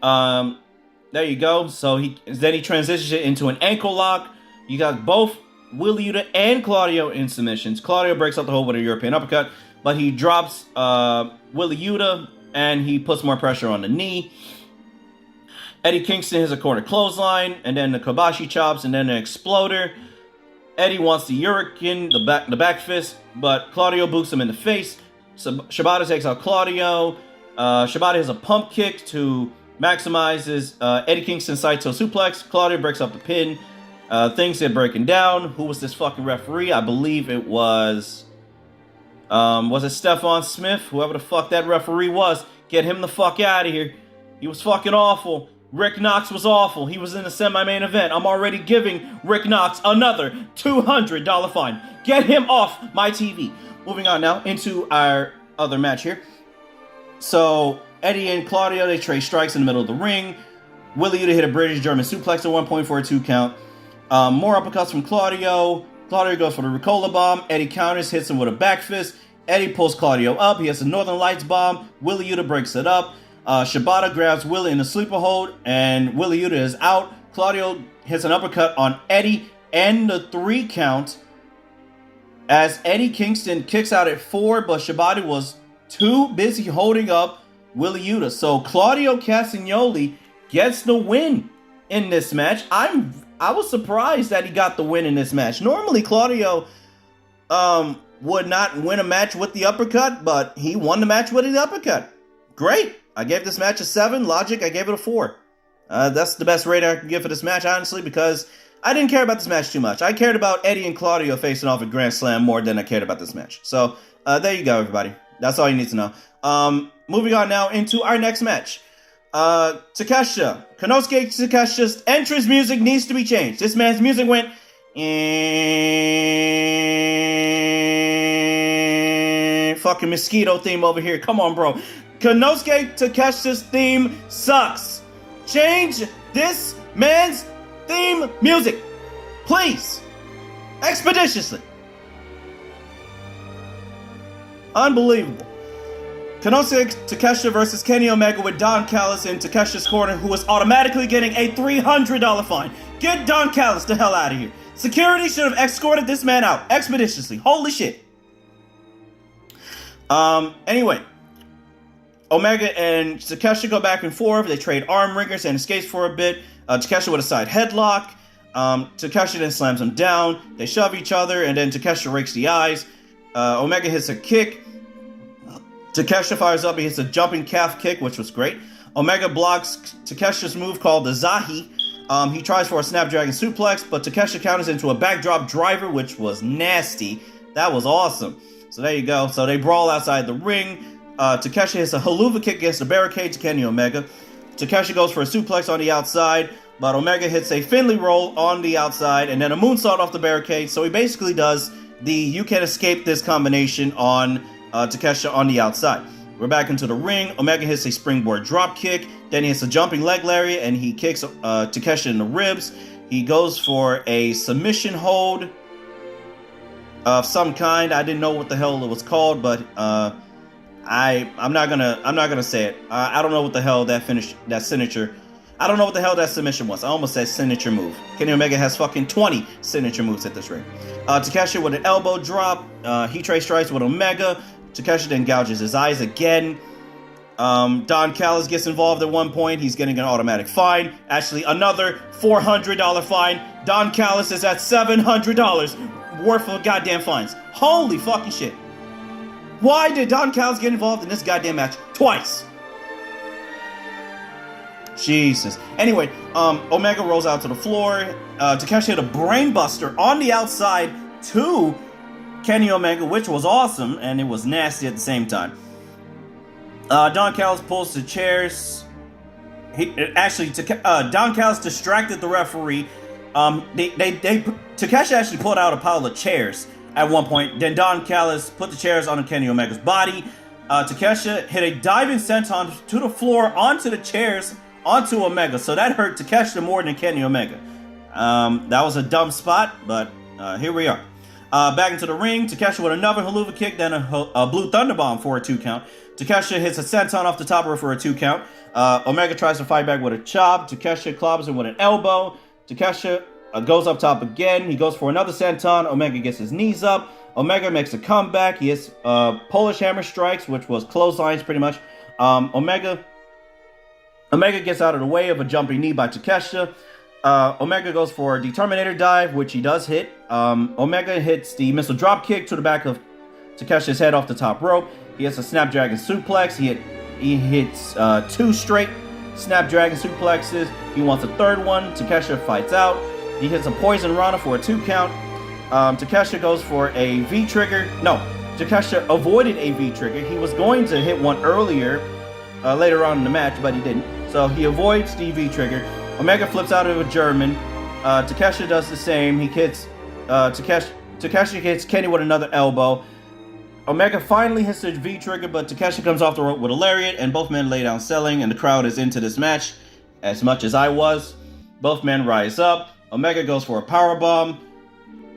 There you go. So then he transitions it into an ankle lock. You got both Wheeler Yuta and Claudio in submissions. Claudio breaks up the hold with a European uppercut, but he drops Wheeler Yuta and he puts more pressure on the knee. Eddie Kingston hits a corner clothesline, and then the Kobashi chops, and then an exploder. Eddie wants the Hurricane, the back fist, but Claudio boots him in the face. So Shibata takes out Claudio. Shibata has a pump kick to maximize his Eddie Kingston Saito suplex. Claudio breaks up the pin. Things get breaking down. Who was this fucking referee? I believe it was it Stephon Smith? Whoever the fuck that referee was. Get him the fuck out of here. He was fucking awful. Rick Knox was awful. He was in the semi-main event. I'm already giving Rick Knox another $200 fine. Get him off my TV. Moving on now into our other match here. So Eddie and Claudio, they trade strikes in the middle of the ring. Willie Yuta hit a British German suplex at one point for a 2 count. More uppercuts from Claudio. Claudio goes for the Ricola bomb. Eddie counters, hits him with a back fist. Eddie pulls Claudio up. He has a Northern Lights bomb. Willie Yuta breaks it up. Shibata grabs Willie in a sleeper hold, and Willie Yuta is out. Claudio hits an uppercut on Eddie and the 3 count as Eddie Kingston kicks out at 4, but Shibata was too busy holding up Willie Yuta. So Claudio Castagnoli gets the win in this match. I was surprised that he got the win in this match. Normally Claudio would not win a match with the uppercut, but he won the match with the uppercut. Great. I gave this match a 7. Logic, I gave it a 4. That's the best rating I can give for this match, honestly, because I didn't care about this match too much. I cared about Eddie and Claudio facing off at Grand Slam more than I cared about this match. So, there you go, everybody. That's all you need to know. Moving on now into our next match. Takeshita. Konosuke Takeshita's entrance music needs to be changed. This man's music went... fucking mosquito theme over here. Come on, bro. Konosuke Takeshita's theme sucks. Change this man's theme music, please, expeditiously. Unbelievable. Konosuke Takeshita versus Kenny Omega with Don Callis in Takeshita's corner, who is automatically getting a $300 fine. Get Don Callis the hell out of here. Security should have escorted this man out expeditiously. Holy shit. Anyway. Omega and Takeshita go back and forth. They trade arm wringers and escapes for a bit. Takeshita with a side headlock. Takeshita then slams him down. They shove each other, and then Takeshita rakes the eyes. Omega hits a kick. Takeshita fires up. He hits a jumping calf kick, which was great. Omega blocks Takeshita's move called the Zahi. He tries for a Snapdragon suplex, but Takeshita counters into a backdrop driver, which was nasty. That was awesome. So there you go. So they brawl outside the ring. Takeshita hits a haluva kick against the barricade to Kenny Omega. Takeshita goes for a suplex on the outside, but Omega hits a Finley roll on the outside and then a moonsault off the barricade. So he basically does the you can escape this combination on Takeshita on the outside. We're back into the ring. Omega hits a springboard drop kick. Then he hits a jumping leg lariat and he kicks Takeshita in the ribs. He goes for a submission hold of some kind. I didn't know what the hell it was called, but I'm not gonna say it. I don't know what the hell that signature. I don't know what the hell that submission was. I almost said signature move. Kenny Omega has fucking 20 signature moves at this rate. Takeshita with an elbow drop. He trade strikes with Omega. Takeshita then gouges his eyes again. Don Callis gets involved at one point. He's getting an automatic fine. Actually, another $400 fine. Don Callis is at $700 worth of goddamn fines. Holy fucking shit. Why did Don Callis get involved in this goddamn match twice? Jesus. Anyway, Omega rolls out to the floor. Takeshita hit a brainbuster on the outside to Kenny Omega, which was awesome, and it was nasty at the same time. Don Callis pulls the chairs. Don Callis distracted the referee. Takeshita actually pulled out a pile of chairs at one point. Then Don Callis put the chairs on Kenny Omega's body. Takeshita hit a diving senton to the floor onto the chairs onto Omega. So that hurt Takeshita more than Kenny Omega. That was a dumb spot, but here we are. Back into the ring. Takeshita with another haluva kick, then a blue thunder bomb for a 2 count. Takeshita hits a senton off the top of her for a 2 count. Omega tries to fight back with a chop. Takeshita clobbers him with an elbow. Takeshita goes up top again. He goes for another senton. Omega gets his knees up. Omega makes a comeback. He hits Polish hammer strikes, which was clotheslines pretty much. Omega gets out of the way of a jumping knee by Takeshita. Omega goes for the Terminator dive, which he does hit. Omega hits the missile drop kick to the back of Takeshita's head off the top rope. He hits a Snapdragon suplex. He hits 2 straight Snapdragon suplexes. He wants a 3rd one. Takeshita fights out. He hits a Poison Rana for a 2 count. Takeshita goes for a V-trigger. No, Takeshita avoided a V-trigger. He was going to hit one earlier, later on in the match, but he didn't. So he avoids the V-trigger. Omega flips out of a German. Takeshita does the same. He hits Takeshita hits Kenny with another elbow. Omega finally hits the V-trigger, but Takeshita comes off the rope with a lariat, and both men lay down selling, and the crowd is into this match. as much as I was. Both men rise up. Omega goes for a powerbomb,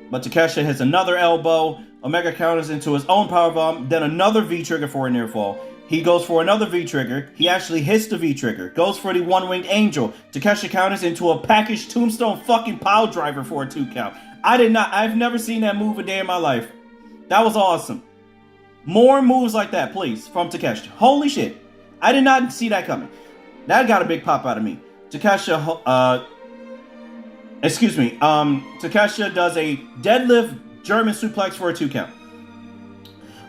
but Takeshita hits another elbow. Omega counters into his own powerbomb, then another V-trigger for a near fall. He goes for another V-trigger. He actually hits the V-trigger. Goes for the one-winged angel. Takeshita counters into a packaged tombstone fucking pile driver for a 2 count. I've never seen that move a day in my life. That was awesome. More moves like that, please, from Takeshita. Holy shit. I did not see that coming. That got a big pop out of me. Takeshita does a deadlift German suplex for a 2 count.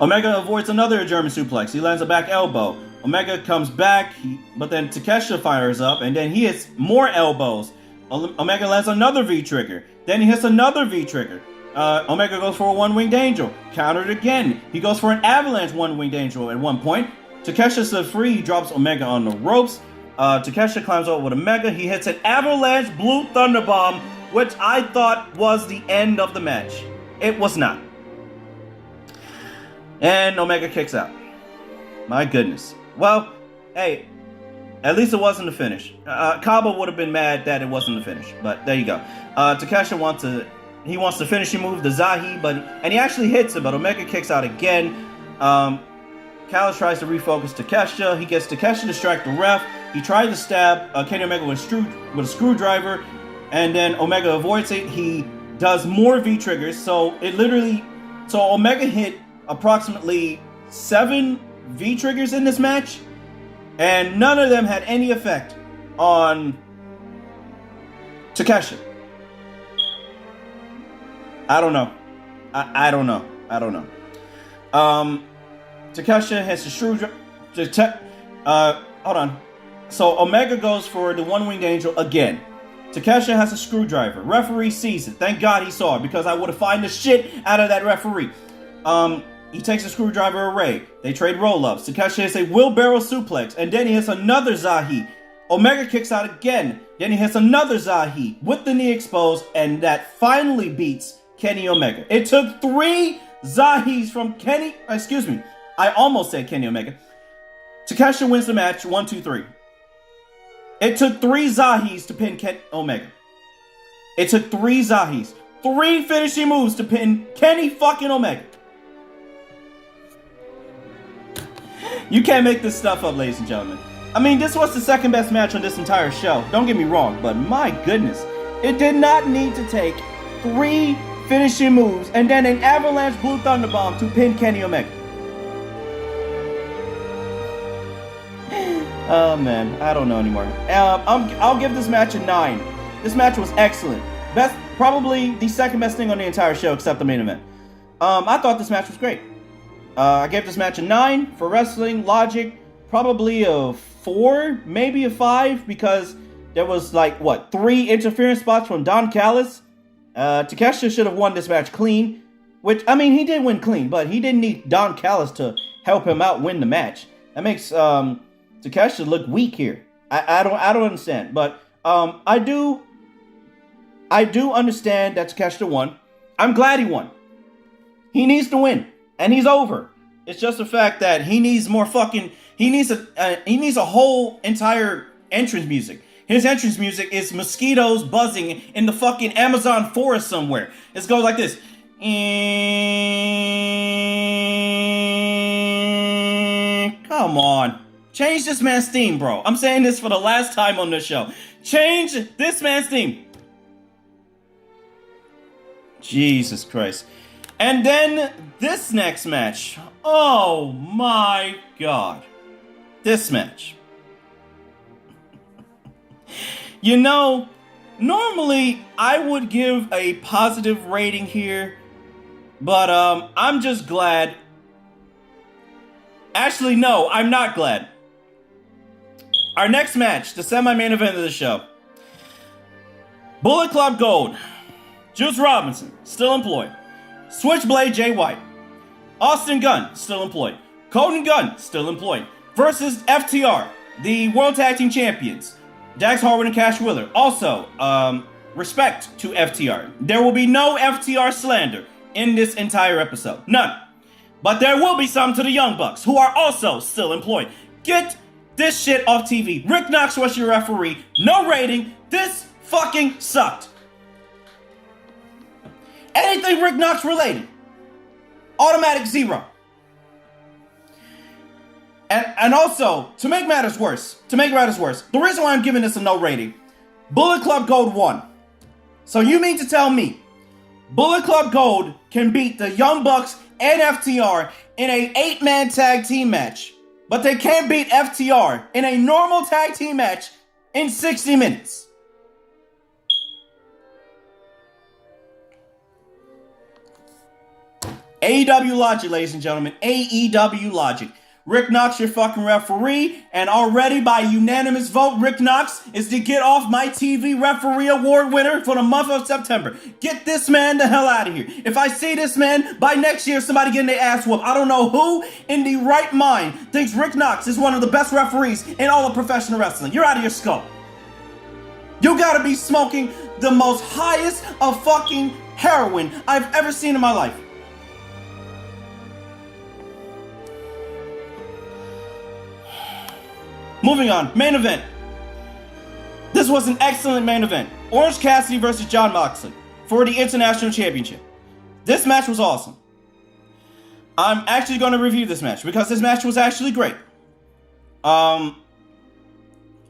Omega avoids another German suplex. He lands a back elbow. Omega comes back, but then Takeshita fires up, and then he hits more elbows. Omega lands another V-trigger. Then he hits another V-trigger. Omega goes for a one-winged angel. Countered again. He goes for an avalanche one-winged angel at one point. Takeshita set free. He drops Omega on the ropes. Takeshita climbs over with Omega. He hits an avalanche blue thunderbomb, which I thought was the end of the match. It was not. And Omega kicks out. My goodness. Well, hey, at least it wasn't the finish. Kaba would have been mad that it wasn't the finish, but there you go. Takeshita wants the finishing move, the Zahi, and he actually hits it, but Omega kicks out again. Callis tries to refocus Takeshita. He gets Takeshita to strike the ref. He tried to stab Kenny Omega with a screwdriver, and then Omega avoids it. He does more V-triggers, so Omega hit approximately 7 V-triggers in this match, and none of them had any effect on Takeshita. I don't know. I don't know. Takeshita has the screwdriver. Hold on. So Omega goes for the one-winged angel again. Takeshita has a screwdriver. Referee sees it. Thank God he saw it, because I would have fined the shit out of that referee. He takes a screwdriver array. They trade roll-ups. Takeshita hits a wheelbarrow suplex, and then he hits another Zahi. Omega kicks out again. Then he hits another Zahi with the knee exposed, and that finally beats Kenny Omega. It took 3 Zahis from Kenny. Excuse me. I almost said Kenny Omega. Takeshita wins the match 1, 2, 3. It took 3 Zahis to pin Kenny Omega. It took 3 Zahis. 3 finishing moves to pin Kenny fucking Omega. You can't make this stuff up, ladies and gentlemen. I mean, this was the second best match on this entire show. Don't get me wrong, but my goodness. It did not need to take 3 finishing moves and then an avalanche blue thunderbomb to pin Kenny Omega. Oh man, I don't know anymore. I'll give this match a 9. This match was excellent. Probably the second best thing on the entire show except the main event. I thought this match was great. I gave this match a 9 for wrestling logic, probably a 4, maybe a 5, because there was 3 interference spots from Don Callis. Takeshita should have won this match clean, which, I mean, he did win clean, but he didn't need Don Callis to help him out win the match. That makes Takeshita look weak here. I don't understand, but I do understand that Takeshita won. I'm glad he won. He needs to win, and he's over. It's just the fact that he needs more fucking. He needs a whole entire entrance music. His entrance music is mosquitoes buzzing in the fucking Amazon forest somewhere. It goes like this. Come on. Change this man's theme, bro. I'm saying this for the last time on this show. Change this man's theme. Jesus Christ. And then this next match. Oh my God. This match. You know, normally I would give a positive rating here, but I'm just glad. Actually, no, I'm not glad. Our next match, the semi-main event of the show. Bullet Club Gold. Juice Robinson, still employed. Switchblade Jay White. Austin Gunn, still employed. Colten Gunn, still employed. Versus FTR, the World Tag Team Champions. Dax Harwood and Cash Wheeler. Also, respect to FTR. There will be no FTR slander in this entire episode. None. But there will be some to the Young Bucks, who are also still employed. Get this shit off TV. Rick Knox was your referee. No rating. This fucking sucked. Anything Rick Knox related, automatic 0. And also, to make matters worse, the reason why I'm giving this a no rating, Bullet Club Gold won. So you mean to tell me Bullet Club Gold can beat the Young Bucks and FTR in a 8-man tag team match, but they can't beat FTR in a normal tag team match in 60 minutes? AEW logic, ladies and gentlemen. AEW logic. Rick Knox, your fucking referee, and already by unanimous vote, Rick Knox is the Get Off My TV Referee Award winner for the month of September. Get this man the hell out of here. If I see this man, by next year, somebody getting their ass whooped. I don't know who in the right mind thinks Rick Knox is one of the best referees in all of professional wrestling. You're out of your skull. You gotta be smoking the most highest of fucking heroin I've ever seen in my life. Moving on, main event. This was an excellent main event. Orange Cassidy versus Jon Moxley for the International Championship. This match was awesome. I'm actually going to review this match because this match was actually great. Oh,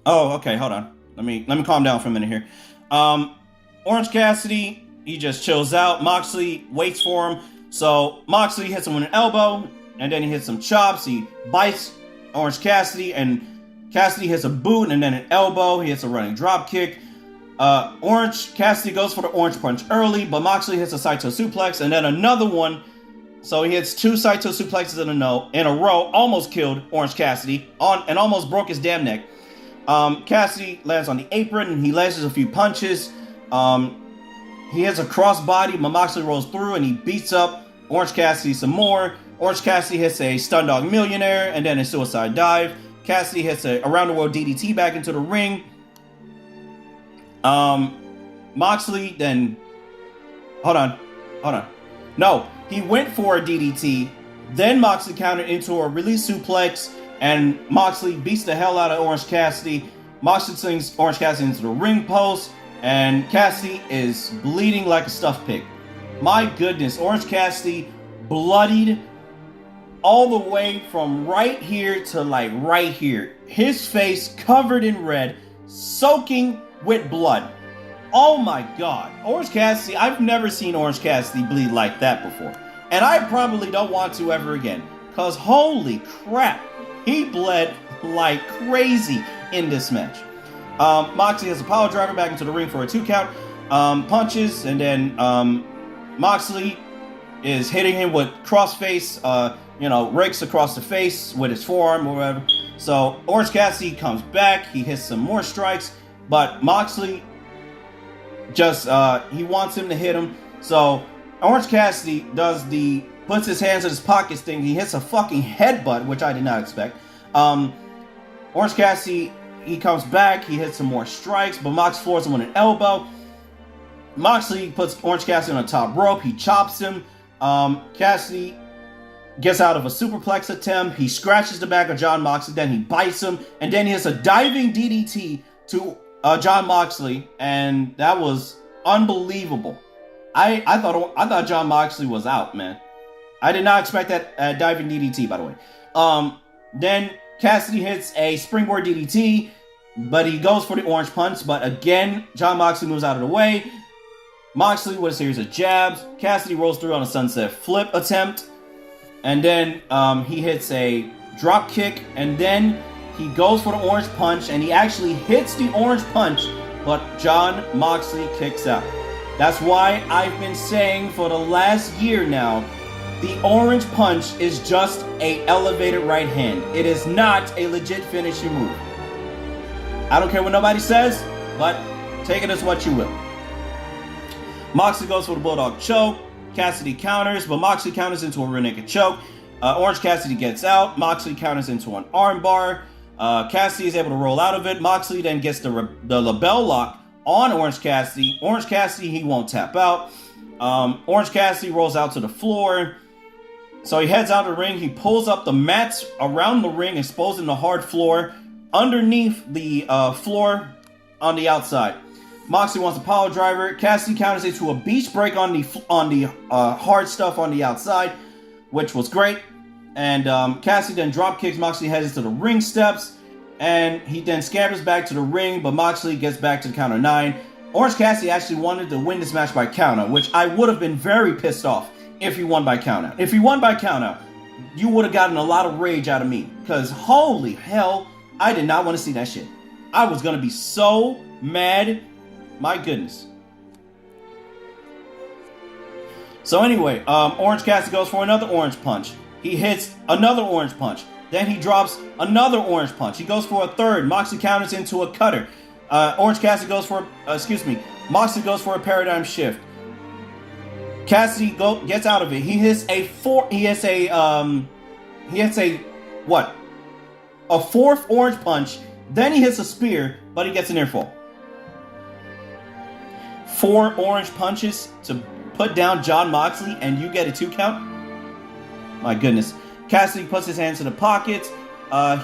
okay, hold on. Let me calm down for a minute here. Orange Cassidy, he just chills out. Moxley waits for him. So Moxley hits him with an elbow, and then he hits some chops. He bites Orange Cassidy, and Cassidy hits a boot and then an elbow. He hits a running drop kick. Orange Cassidy goes for the orange punch early, but Moxley hits a Saito suplex and then another one. So he hits 2 Saito suplexes in a row, almost killed Orange Cassidy and almost broke his damn neck. Cassidy lands on the apron and he lands a few punches. He hits a crossbody, but Moxley rolls through and he beats up Orange Cassidy some more. Orange Cassidy hits a Stun Dog Millionaire and then a suicide dive. Cassidy hits a Around the World DDT back into the ring. Moxley then... Hold on. No, he went for a DDT. Then Moxley countered into a release suplex. And Moxley beats the hell out of Orange Cassidy. Moxley slings Orange Cassidy into the ring post. And Cassidy is bleeding like a stuffed pig. My goodness, Orange Cassidy bloodied all the way from right here to like right here. His face covered in red, soaking with blood. Oh my God. Orange Cassidy, I've never seen Orange Cassidy bleed like that before. And I probably don't want to ever again. Because holy crap, he bled like crazy in this match. Moxley has a power driver back into the ring for a 2 count. Punches, and then Moxley is hitting him with crossface, rakes across the face with his forearm or whatever. So Orange Cassidy comes back, he hits some more strikes, but Moxley just, he wants him to hit him. So Orange Cassidy puts his hands in his pockets thing, he hits a fucking headbutt, which I did not expect. Orange Cassidy, he comes back, he hits some more strikes, but Mox floors him with an elbow. Moxley puts Orange Cassidy on the top rope, he chops him. Cassidy gets out of a superplex attempt. He scratches the back of Jon Moxley. Then he bites him. And then he hits a diving DDT to Jon Moxley. And that was unbelievable. I thought Jon Moxley was out, man. I did not expect that diving DDT, by the way. Then Cassidy hits a springboard DDT. But he goes for the orange punch. But again, Jon Moxley moves out of the way. Moxley with a series of jabs. Cassidy rolls through on a sunset flip attempt. And then he hits a drop kick. And then he goes for the orange punch. And he actually hits the orange punch. But Jon Moxley kicks out. That's why I've been saying for the last year now, the orange punch is just a elevated right hand. It is not a legit finishing move. I don't care what nobody says, but take it as what you will. Moxley goes for the Bulldog choke. Cassidy counters, but Moxley counters into a rear naked choke. Orange Cassidy gets out. Moxley counters into an armbar. Cassidy is able to roll out of it. Moxley then gets the label lock on Orange Cassidy. Orange Cassidy, he won't tap out. Orange Cassidy rolls out to the floor. So he heads out of the ring. He pulls up the mats around the ring, exposing the hard floor. underneath the floor on the outside. Moxley wants a power driver. Cassidy counters it to a beach break on the hard stuff on the outside, which was great. And Cassidy then drop kicks Moxley heads to the ring steps, and he then scampers back to the ring, but Moxley gets back to the counter 9. Orange Cassidy actually wanted to win this match by countout, which I would have been very pissed off if he won by countout. If he won by countout, you would have gotten a lot of rage out of me, because holy hell, I did not want to see that shit. I was going to be so mad. My goodness. So anyway, Orange Cassidy goes for another orange punch. He hits another orange punch. Then he drops another orange punch. He goes for a third. Moxley counters into a cutter. Orange Cassidy goes for, Moxley goes for a paradigm shift. Cassidy gets out of it. He hits a fourth orange punch. Then he hits a spear, but he gets an near fall. 4 orange punches to put down Jon Moxley, and you get a 2 count? My goodness. Cassidy puts his hands in the pockets.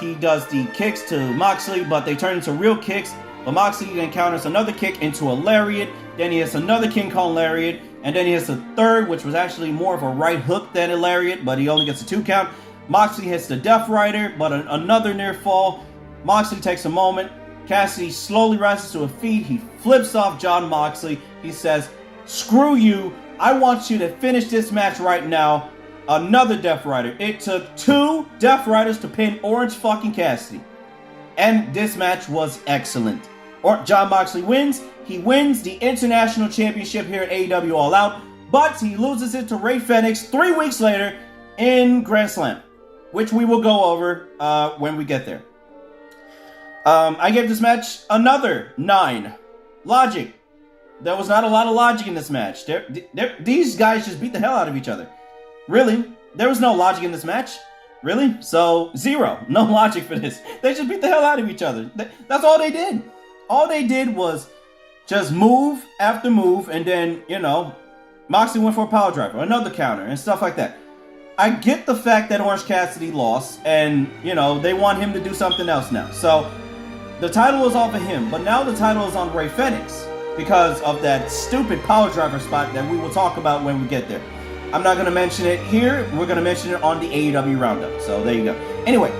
He does the kicks to Moxley, but they turn into real kicks. But Moxley then counters another kick into a lariat. Then he hits another King Kong lariat. And then he hits a third, which was actually more of a right hook than a lariat, but he only gets a 2 count. Moxley hits the Death Rider, but another near fall. Moxley takes a moment. Cassidy slowly rises to his feet. He flips off Jon Moxley. He says, "Screw you. I want you to finish this match right now." Another Death Rider. It took 2 Death Riders to pin Orange fucking Cassidy. And this match was excellent. Jon Moxley wins. He wins the International Championship here at AEW All Out, but he loses it to Rey Fenix 3 weeks later in Grand Slam, which we will go over when we get there. I gave this match another 9. Logic. There was not a lot of logic in this match. These guys just beat the hell out of each other. Really? There was no logic in this match? Really? So, 0. No logic for this. They just beat the hell out of each other. That's all they did. All they did was just move after move, and then, Moxley went for a power driver, another counter, and stuff like that. I get the fact that Orange Cassidy lost, and, they want him to do something else now. So, the title is off of him, but now the title is on Rey Fenix because of that stupid power driver spot that we will talk about when we get there. I'm not going to mention it here. We're going to mention it on the AEW Roundup. So there you go. Anyway,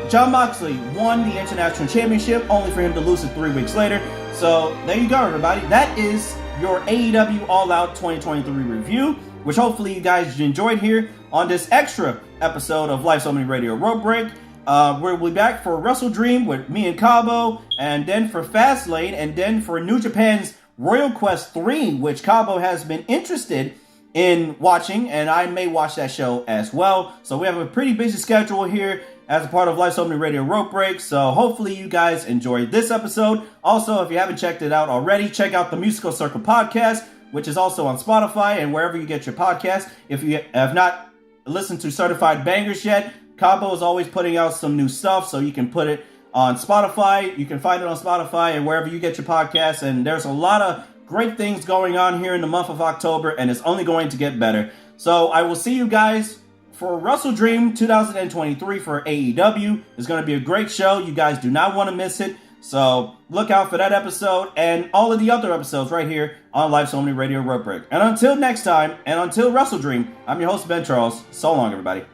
Jon Moxley won the International Championship, only for him to lose it 3 weeks later. So there you go, everybody. That is your AEW All Out 2023 review, which hopefully you guys enjoyed here on this extra episode of Life's Opening Radio Road Break. We'll be back for Wrestle Dream with me and Cabo, and then for Fastlane, and then for New Japan's Royal Quest 3, which Cabo has been interested in watching, and I may watch that show as well. So we have a pretty busy schedule here as a part of Life's Opening Radio Rope Break. So hopefully you guys enjoyed this episode. Also, if you haven't checked it out already, check out the Musical Circle podcast, which is also on Spotify and wherever you get your podcasts. If you have not listened to Certified Bangers yet, Cabo is always putting out some new stuff, so you can put it on Spotify. You can find it on Spotify and wherever you get your podcasts. And there's a lot of great things going on here in the month of October, and it's only going to get better. So I will see you guys for Wrestle Dream 2023 for AEW. It's going to be a great show. You guys do not want to miss it. So look out for that episode and all of the other episodes right here on Life's Only Radio Road Break. And until next time, and until Wrestle Dream, I'm your host, Ben Charles. So long, everybody.